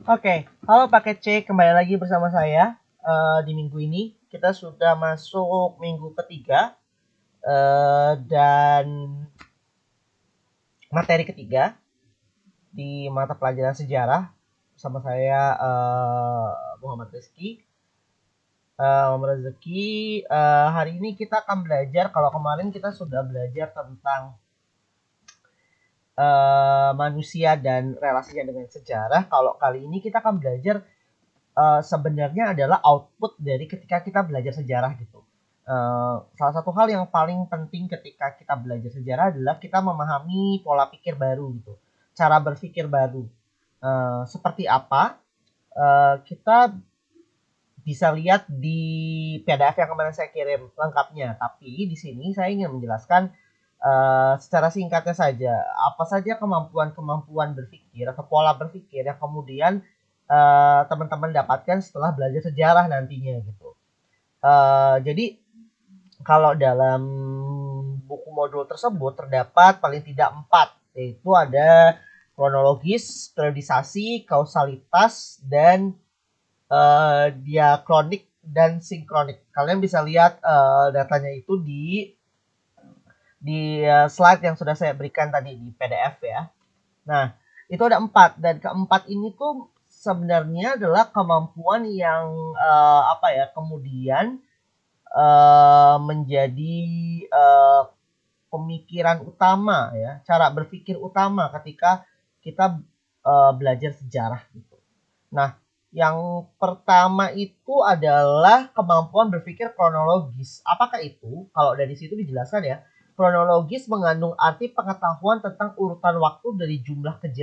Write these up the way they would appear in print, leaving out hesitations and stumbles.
Oke, halo paket C, kembali lagi bersama saya di minggu ini. Kita sudah masuk minggu ketiga dan materi ketiga di mata pelajaran sejarah bersama saya Muhammad Rizky. Muhammad Rezeki, hari ini kita akan belajar, kalau kemarin kita sudah belajar tentang manusia dan relasinya dengan sejarah. Kalau kali ini kita akan belajar sebenarnya adalah output dari ketika kita belajar sejarah gitu. Salah satu hal yang paling penting ketika kita belajar sejarah adalah kita memahami pola pikir baru gitu, cara berpikir baru. Seperti apa? Kita bisa lihat di PDF yang kemarin saya kirim lengkapnya. Tapi di sini saya ingin menjelaskan secara singkatnya saja, apa saja kemampuan-kemampuan berpikir atau pola berpikir yang kemudian teman-teman dapatkan setelah belajar sejarah nantinya gitu. Jadi kalau dalam buku modul tersebut terdapat paling tidak 4, yaitu ada kronologis, periodisasi, kausalitas, dan diakronik dan sinkronik. Kalian bisa lihat datanya itu di slide yang sudah saya berikan tadi di PDF ya. Nah, itu ada 4, dan keempat ini tuh sebenarnya adalah kemampuan yang kemudian menjadi pemikiran utama ya, cara berpikir utama ketika kita belajar sejarah gitu. Nah, yang pertama itu adalah kemampuan berpikir kronologis. Apakah itu? Kalau dari situ dijelaskan ya, kronologis mengandung arti pengetahuan tentang urutan waktu dari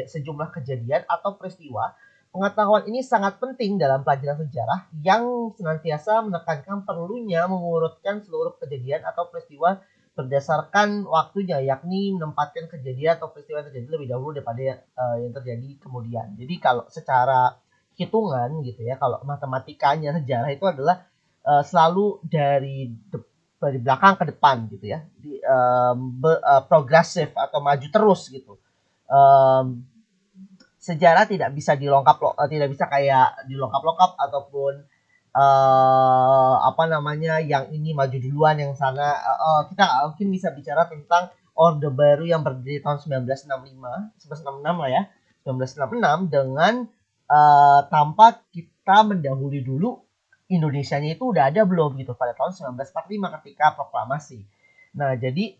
sejumlah kejadian atau peristiwa. Pengetahuan ini sangat penting dalam pelajaran sejarah yang senantiasa menekankan perlunya mengurutkan seluruh kejadian atau peristiwa berdasarkan waktunya, yakni menempatkan kejadian atau peristiwa yang terjadi lebih dahulu daripada yang terjadi kemudian. Jadi kalau secara hitungan gitu ya, kalau matematikanya sejarah itu adalah selalu dari belakang ke depan gitu ya, progresif atau maju terus gitu. um, Sejarah tidak bisa tidak bisa kayak dilongkap-longkap ataupun yang ini maju duluan yang sana. Kita mungkin bisa bicara tentang Orde Baru yang berdiri tahun 1965, 1966 lah ya, 1966, dengan tanpa kita mendahului dulu Indonesianya itu udah ada belum gitu pada tahun 1945 ketika proklamasi. Nah, jadi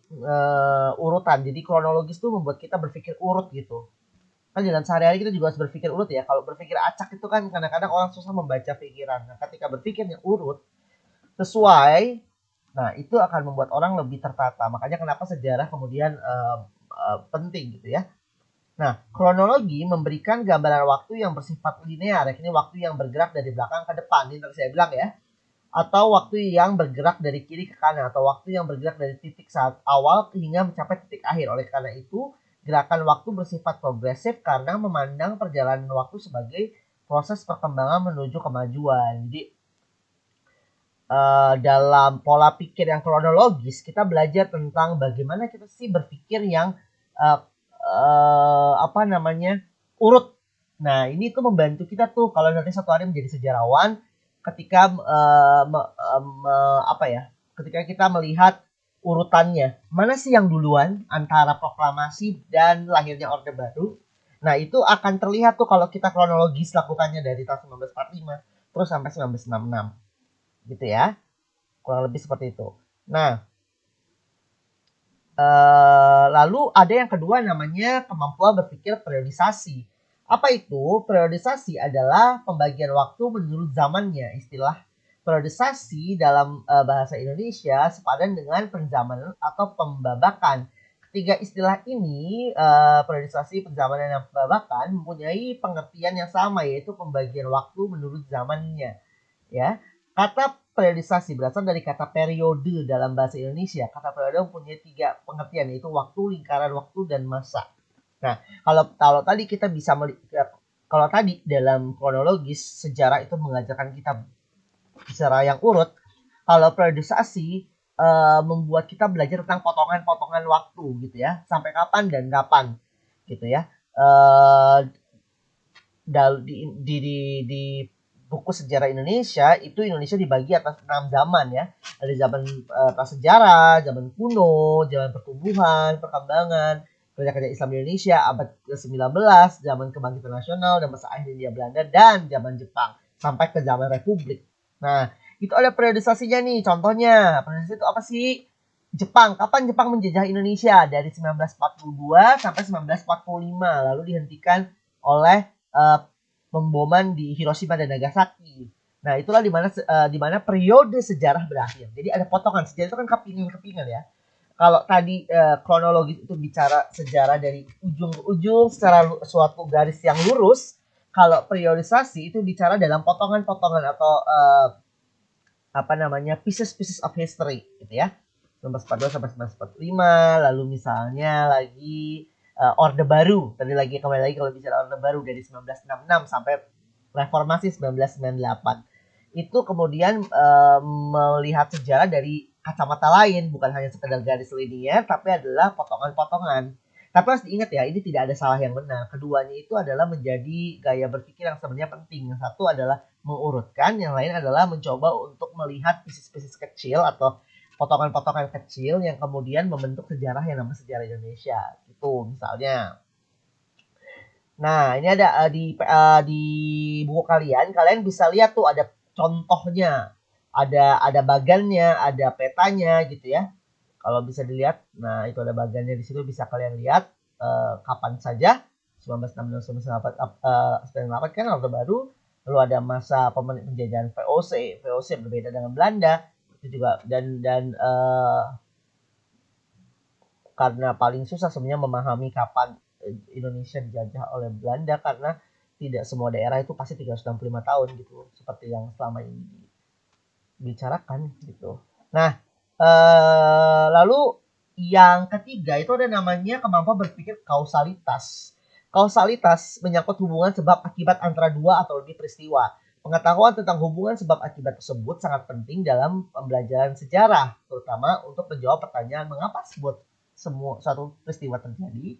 urutan, jadi kronologis itu membuat kita berpikir urut gitu. Kan dalam sehari-hari kita juga harus berpikir urut ya. Kalau berpikir acak itu kan kadang-kadang orang susah membaca pikiran. Nah, ketika berpikirnya urut sesuai, nah itu akan membuat orang lebih tertata. Makanya kenapa sejarah kemudian penting gitu ya. Nah, kronologi memberikan gambaran waktu yang bersifat linear, ini waktu yang bergerak dari belakang ke depan. Ini tadi saya bilang ya, atau waktu yang bergerak dari kiri ke kanan, atau waktu yang bergerak dari titik saat awal hingga mencapai titik akhir. Oleh karena itu, gerakan waktu bersifat progresif karena memandang perjalanan waktu sebagai proses perkembangan menuju kemajuan. Jadi dalam pola pikir yang kronologis, kita belajar tentang bagaimana kita sih berpikir yang uh, urut. Nah, ini tuh membantu kita tuh kalau nanti satu hari menjadi sejarawan, ketika ketika kita melihat urutannya, mana sih yang duluan antara proklamasi dan lahirnya Orde Baru. Nah, itu akan terlihat tuh kalau kita kronologis lakukannya dari tahun 1945 terus sampai 1966 gitu ya, kurang lebih seperti itu. Nah, lalu ada yang kedua namanya kemampuan berpikir periodisasi. Apa itu? Periodisasi adalah pembagian waktu menurut zamannya. Istilah periodisasi dalam bahasa Indonesia sepadan dengan penzamanan atau pembabakan. Ketiga istilah ini, periodisasi, penzamanan, dan pembabakan, mempunyai pengertian yang sama, yaitu pembagian waktu menurut zamannya. Ya, kata periodisasi berasal dari kata periode dalam bahasa Indonesia. Kata periode mempunyai 3 pengertian, yaitu waktu, lingkaran waktu, dan masa. Nah, kalau tadi kita bisa melihat, kalau tadi dalam kronologis sejarah itu mengajarkan kita secara yang urut, kalau periodisasi membuat kita belajar tentang potongan-potongan waktu gitu ya, sampai kapan dan kapan gitu ya. di buku sejarah Indonesia itu Indonesia dibagi atas 6 zaman ya. Ada zaman prasejarah, zaman kuno, zaman pertumbuhan, perkembangan, kerja-kerja Islam di Indonesia, abad ke-19, zaman kebangkitan nasional dan masa akhir Hindia Belanda, dan zaman Jepang sampai ke zaman Republik. Nah, itu ada periodisasinya nih. Contohnya, periodisasi itu apa sih? Jepang. Kapan Jepang menjajah Indonesia? Dari 1942 sampai 1945, lalu dihentikan oleh pemboman di Hiroshima dan Nagasaki. Nah, itulah di mana periode sejarah berakhir. Jadi ada potongan sejarah itu kan kepingan ya. Kalau tadi kronologis itu bicara sejarah dari ujung ke ujung secara suatu garis yang lurus, kalau periodisasi itu bicara dalam potongan-potongan atau pieces of history gitu ya. 1942 sampai 1945, lalu misalnya lagi Orde Baru. Tadi kembali lagi kalau bicara Orde Baru dari 1966 sampai Reformasi 1998. Itu kemudian melihat sejarah dari kacamata lain, bukan hanya sekedar garis linier, tapi adalah potongan-potongan. Tapi harus diingat ya, ini tidak ada salah yang benar. Keduanya itu adalah menjadi gaya berpikir yang sebenarnya penting. Yang satu adalah mengurutkan, yang lain adalah mencoba untuk melihat pieces-pieces kecil atau potongan-potongan kecil yang kemudian membentuk sejarah yang namanya sejarah Indonesia. Gitu misalnya. Nah, ini ada di buku kalian bisa lihat tuh ada contohnya, ada bagannya, ada petanya gitu ya. Kalau bisa dilihat, nah itu ada bagannya di situ, bisa kalian lihat kapan saja 1966 1998 kan Orde Baru, lalu ada masa penjajahan VOC berbeda dengan Belanda itu juga, dan karena paling susah sebenarnya memahami kapan Indonesia dijajah oleh Belanda, karena tidak semua daerah itu pasti 365 tahun gitu seperti yang selama ini dibicarakan gitu. Nah, lalu yang ketiga itu ada namanya kemampuan berpikir kausalitas. Kausalitas menyangkut hubungan sebab akibat antara dua atau lebih peristiwa. Pengetahuan tentang hubungan sebab akibat tersebut sangat penting dalam pembelajaran sejarah, terutama untuk menjawab pertanyaan mengapa suatu peristiwa terjadi.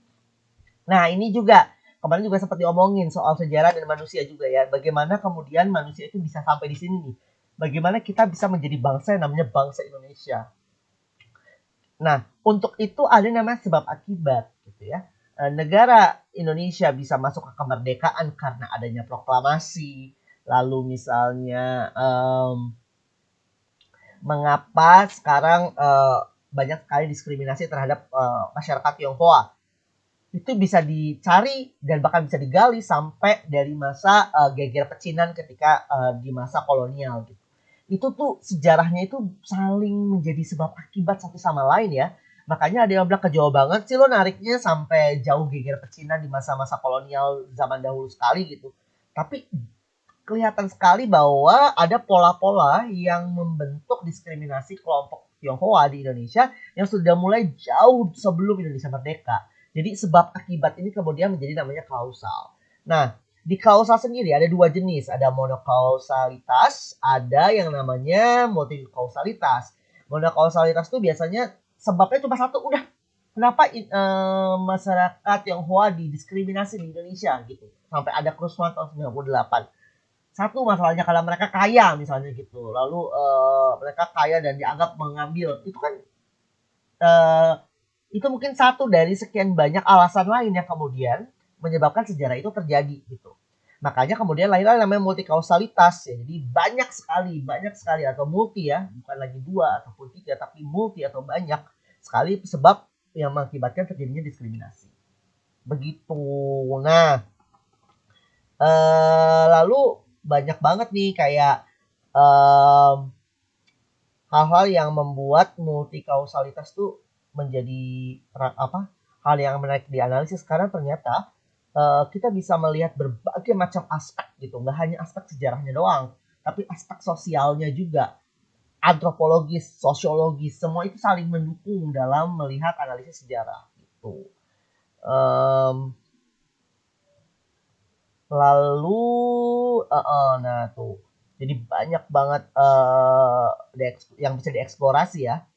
Nah, ini juga kemarin juga sempat diomongin soal sejarah dan manusia juga ya. Bagaimana kemudian manusia itu bisa sampai di sini nih. Bagaimana kita bisa menjadi bangsa yang namanya bangsa Indonesia. Nah, untuk itu ada namanya sebab akibat gitu ya. Negara Indonesia bisa masuk ke kemerdekaan karena adanya proklamasi. Lalu misalnya mengapa sekarang banyak sekali diskriminasi terhadap masyarakat Tionghoa. Itu bisa dicari dan bahkan bisa digali sampai dari masa geger pecinan ketika di masa kolonial gitu. Itu tuh sejarahnya itu saling menjadi sebab akibat satu sama lain ya. Makanya ada yang bilang kejauh banget sih lo nariknya sampai jauh geger pecinan di masa-masa kolonial zaman dahulu sekali gitu. Tapi kelihatan sekali bahwa ada pola-pola yang membentuk diskriminasi kelompok Tionghoa di Indonesia yang sudah mulai jauh sebelum Indonesia merdeka. Jadi sebab akibat ini kemudian menjadi namanya kausal. Nah, di kausal sendiri ada dua jenis, ada monokausalitas, ada yang namanya multikausalitas. Monokausalitas itu biasanya sebabnya cuma satu, udah. Kenapa masyarakat Tionghoa didiskriminasi di Indonesia gitu? Sampai ada kerusuhan tahun 98. Satu masalahnya karena mereka kaya misalnya gitu. Lalu mereka kaya dan dianggap mengambil. Itu kan itu mungkin satu dari sekian banyak alasan lain yang kemudian menyebabkan sejarah itu terjadi gitu. Makanya kemudian lahirlah namanya multikausalitas ya. Jadi banyak sekali atau multi ya, bukan lagi dua ataupun tiga, tapi multi atau banyak sekali sebab yang mengakibatkan terjadinya diskriminasi. Begitu. Nah, lalu banyak banget nih kayak hal-hal yang membuat multikausalitas tuh menjadi hal yang menarik dianalisis, karena ternyata kita bisa melihat berbagai macam aspek gitu, nggak hanya aspek sejarahnya doang, tapi aspek sosialnya juga, antropologis, sosiologis, semua itu saling mendukung dalam melihat analisis sejarah gitu. Lalu nah tuh jadi banyak banget yang bisa dieksplorasi ya.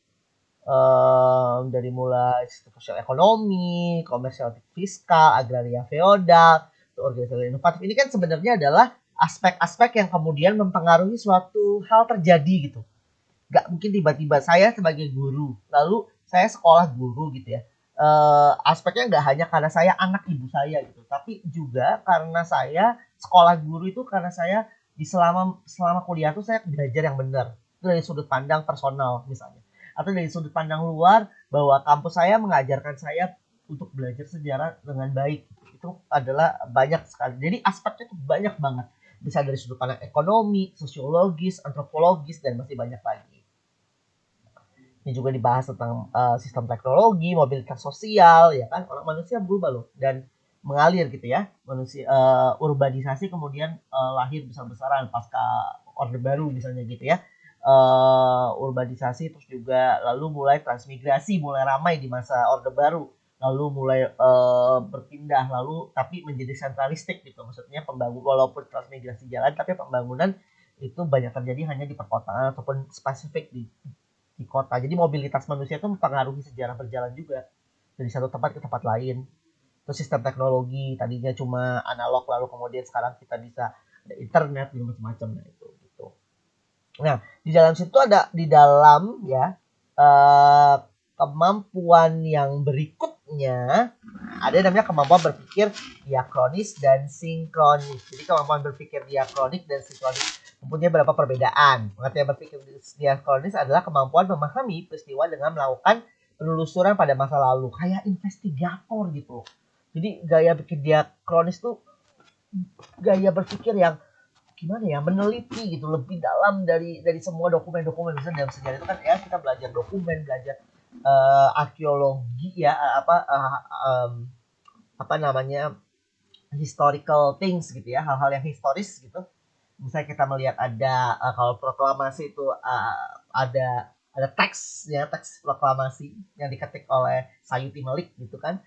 Dari mulai sosial ekonomi, komersial fiskal, agraria feodal, Organisasi inovatif ini kan sebenarnya adalah aspek-aspek yang kemudian mempengaruhi suatu hal terjadi gitu. Nggak mungkin tiba-tiba saya sebagai guru, lalu saya sekolah guru gitu ya. Aspeknya nggak hanya karena saya anak ibu saya gitu, tapi juga karena saya sekolah guru itu karena saya di selama selama kuliah tuh saya belajar yang benar. Itu dari sudut pandang personal misalnya. Atau dari sudut pandang luar bahwa kampus saya mengajarkan saya untuk belajar sejarah dengan baik. Itu adalah banyak sekali. Jadi aspeknya tuh banyak banget. Bisa dari sudut pandang ekonomi, sosiologis, antropologis, dan masih banyak lagi. Ini juga dibahas tentang sistem teknologi, mobilitas sosial, ya kan orang manusia berubah loh dan mengalir gitu ya. Manusia urbanisasi kemudian lahir besar-besaran pasca Orde Baru misalnya gitu ya. Urbanisasi terus juga lalu mulai transmigrasi, mulai ramai di masa Orde Baru. Lalu mulai berpindah lalu tapi menjadi sentralistik gitu. Maksudnya pembangunan walaupun transmigrasi jalan tapi pembangunan itu banyak terjadi hanya di perkotaan ataupun spesifik di kota. Jadi mobilitas manusia itu mempengaruhi sejarah berjalan juga dari satu tempat ke tempat lain. Terus sistem teknologi tadinya cuma analog lalu kemudian sekarang kita bisa ada internet dan macam-macam nah itu gitu. Nah, di dalam situ ada di dalam ya kemampuan yang berikutnya ada namanya kemampuan berpikir diakronis dan sinkronis. Jadi kemampuan berpikir diakronik dan sinkronis mempunyai beberapa perbedaan. Pengertian berpikir diakronis adalah kemampuan memahami peristiwa dengan melakukan penelusuran pada masa lalu, kayak investigator gitu. Jadi gaya berpikir diakronis tuh gaya berpikir yang gimana ya, meneliti gitu lebih dalam dari semua dokumen-dokumen. Misalnya dalam sejarah itu kan ya kita belajar dokumen, belajar arkeologi ya apa namanya historical things gitu ya, hal-hal yang historis gitu. Misalnya kita melihat ada kalau proklamasi itu ada teks ya, teks proklamasi yang diketik oleh Sayuti Melik gitu kan.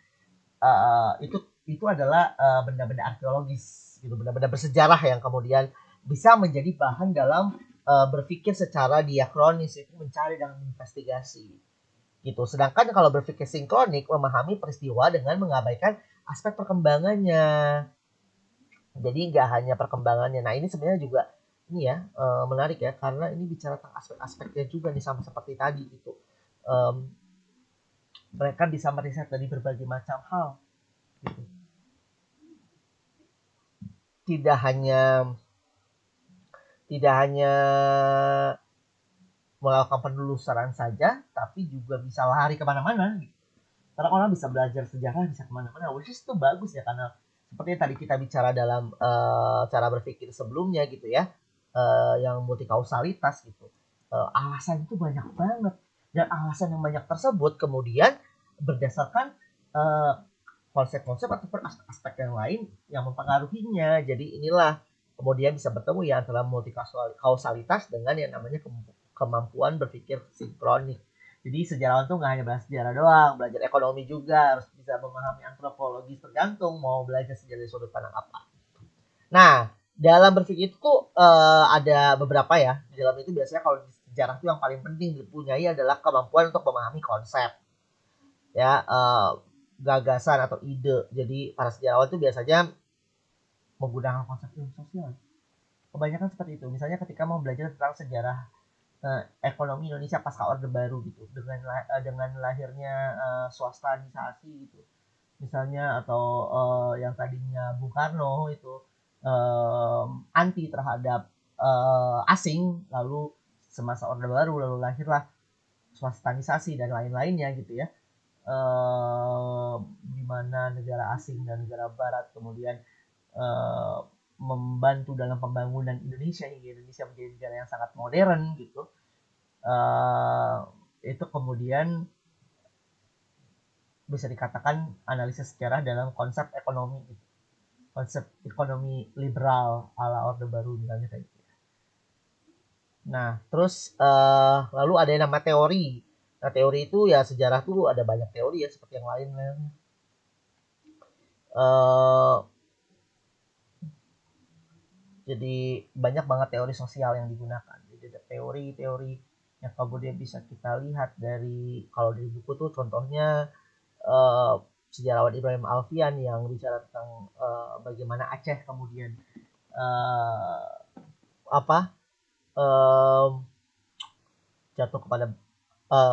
Itu adalah benda-benda arkeologis gitu, benda-benda bersejarah yang kemudian bisa menjadi bahan dalam berpikir secara diakronis, itu mencari dan menginvestigasi gitu. Sedangkan kalau berpikir sinkronik memahami peristiwa dengan mengabaikan aspek perkembangannya. Jadi nggak hanya perkembangannya. Nah ini sebenarnya juga ini ya menarik ya karena ini bicara tentang aspek-aspeknya juga nih sama seperti tadi gitu. Mereka bisa meriset dari berbagai macam hal. Gitu. Tidak hanya melakukan penelusuran saja, tapi juga bisa lari kemana-mana. Gitu. Karena orang bisa belajar sejarah, bisa kemana-mana. Which is itu bagus ya, karena seperti yang tadi kita bicara dalam cara berpikir sebelumnya gitu ya, yang multikausalitas gitu. Alasan itu banyak banget. Dan alasan yang banyak tersebut kemudian berdasarkan konsep-konsep ataupun aspek yang lain yang mempengaruhinya. Jadi inilah kemudian bisa bertemu ya antara multikausalitas dengan yang namanya kemampuan berpikir sinkronik. Jadi sejarawan tuh nggak hanya belajar sejarah doang, belajar ekonomi juga, harus bisa memahami antropologi, tergantung mau belajar sejarah dari sudut pandang apa. Nah, dalam berpikir itu tuh ada beberapa ya. Di dalam itu biasanya kalau di sejarah itu yang paling penting dipunyai adalah kemampuan untuk memahami konsep. Ya, gagasan atau ide. Jadi para sejarawan itu biasanya menggunakan konsep ilmu sosial. Kebanyakan seperti itu. Misalnya ketika mau belajar tentang sejarah ekonomi Indonesia pasca Orde Baru gitu, dengan lahirnya swastanisasi gitu, misalnya atau yang tadinya Bung Karno itu anti terhadap asing, lalu semasa Orde Baru lalu lahirlah swastanisasi dan lain-lainnya gitu ya. Di mana negara asing dan negara barat kemudian membantu dalam pembangunan Indonesia hingga Indonesia menjadi negara yang sangat modern gitu. Itu kemudian bisa dikatakan analisis sejarah dalam konsep ekonomi gitu. Konsep ekonomi liberal ala Orde Baru misalnya kayak gitu. Nah, terus lalu ada yang nama teori. Nah, teori itu ya sejarah tuh ada banyak teori ya seperti yang lain. Jadi banyak banget teori sosial yang digunakan. Jadi ada teori-teori yang kemudian bisa kita lihat dari kalau dari buku tuh contohnya sejarawan Ibrahim Alfian yang bicara tentang bagaimana Aceh kemudian uh, apa um, jatuh kepada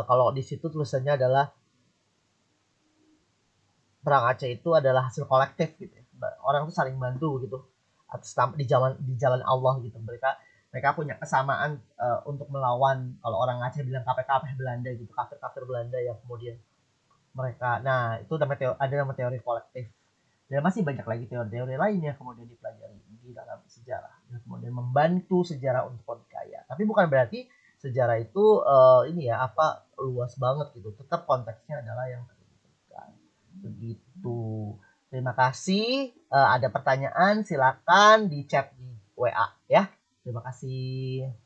kalau di situ tulisannya adalah perang Aceh itu adalah hasil kolektif gitu ya. Orang tuh saling bantu gitu atas di jalan Allah gitu. Mereka punya kesamaan untuk melawan, kalau orang Aceh bilang KPK Belanda gitu, kafir-kafir Belanda yang kemudian mereka. Nah, itu ada nama teori kolektif. Dan masih banyak lagi teori-teori lainnya kemudian dipelajari di dalam sejarah. Dan kemudian membantu sejarah untuk lebih kaya. Tapi bukan berarti sejarah itu ini ya apa luas banget gitu. Tetap konteksnya adalah yang tadi disebutkan. Begitu. Terima kasih. Ada pertanyaan silakan di chat di WA ya. Terima kasih.